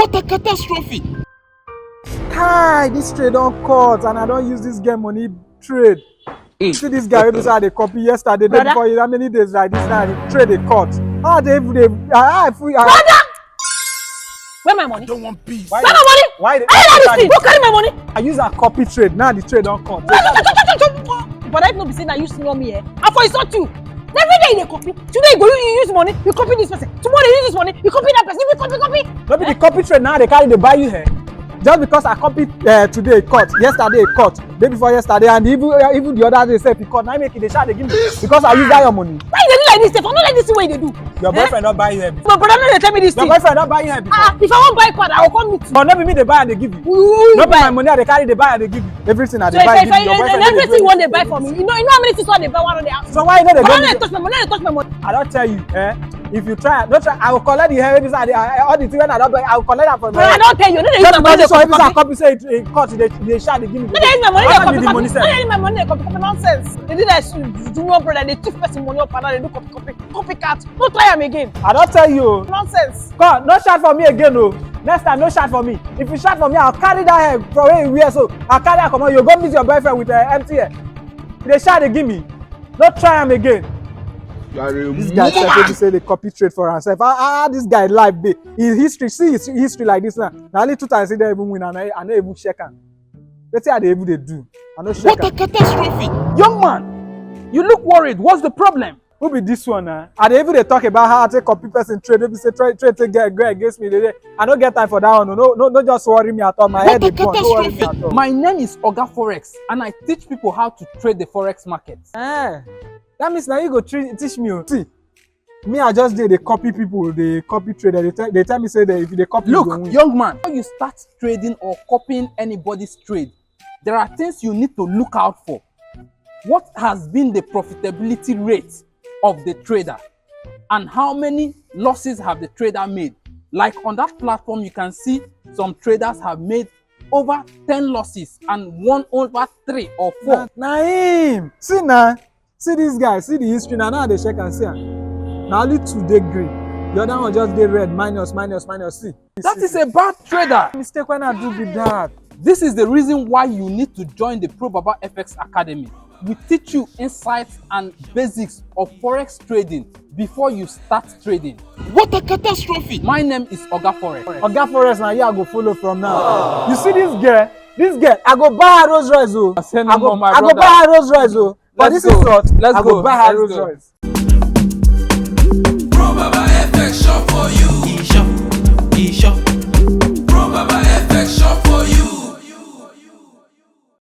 What a catastrophe! Hi, this trade don't cut and I don't use this game money trade. See this guy wey be say I dey copy yesterday, day before how many days like this now the trade dey cut. How they Brother! Where my money? I don't want peace. Why my money? Why I don't have this thing. Who carry my money? I use a copy trade. Now the trade don't cut. But I no be saying that you know me here. I for insult you. Every day you copy. Today you use money, you copy this person. Tomorrow you use this money, you copy that person. You copy. No be the copy trade now they carry the buy you here. Just because I copied today it cut, yesterday it cut, day before yesterday, and even the other day say it cut. Now make it they share they give me because I use that your money. Why you do like this? If I don't like this way they do. Your boyfriend not buy you here. My brother no dey tell me this Your thing. boyfriend not buy you here. If I want buy quad, I will come meet you. But not be me they buy and they give you. Not be my money they carry they buy and they give you. Everything I they buy. So if everything one they buy for me, you know how many things one they buy one on the house. So why you know they don't touch my money? Don't touch my money. I don't tell you, if you try, not try, I will collect the hair. All the things I don't buy, I will collect that from you. I don't tell you. No, they use my money. So if I copy say it cut, they share, they give me. No, they use my money. They give me the money. No, they use my money. They copy nonsense. They do that junior brother. They thief person money up and they do copycat. No try them again. I don't tell you. Nonsense. God, no shout for me again, no. Next time, no shout for me. If you shout for me, I'll carry that hair from where you wear. So I'll carry that. Come on, you go meet your boyfriend with empty hair. They shout, they give me. Don't try them again. This guy said to say they copy trade for himself. This guy live be his history. See his history like this now. Now only 2 times he don't even win and I don't even check him. Let's see how they do. I know check. What a catastrophe! Young man, you look worried. What's the problem? Who be this one now? And they even talk about how I take copy person trade. They say trade take go against me. I don't get time for that one. No, just worry me at all. My head is gone. Don't worry me at all. My name is Oga Forex, and I teach people how to trade the forex market. That means now you go teach me. See, me I just did they copy people, they copy trader. They tell me say that if they copy, look, you go win. Young man, before you start trading or copying anybody's trade, there are things you need to look out for. What has been the profitability rate of the trader, and how many losses have the trader made? Like on that platform, you can see some traders have made over 10 losses and won over 3 or 4. Naim, see now. See this guy, see the history now they check and see. Now only 2 dey green. The other one just dey red, minus. See. That is a bad trader. Mistake when I do with that. This is the reason why you need to join the probabafx Academy. We teach you insights and basics of forex trading before you start trading. What a catastrophe! My name is Oga Forex. Oga Forex now here I go follow from now. You see this girl, I go buy her Rolls Royce. I go buy her Rolls Royce. But this is what I go buy her Rolls Royce.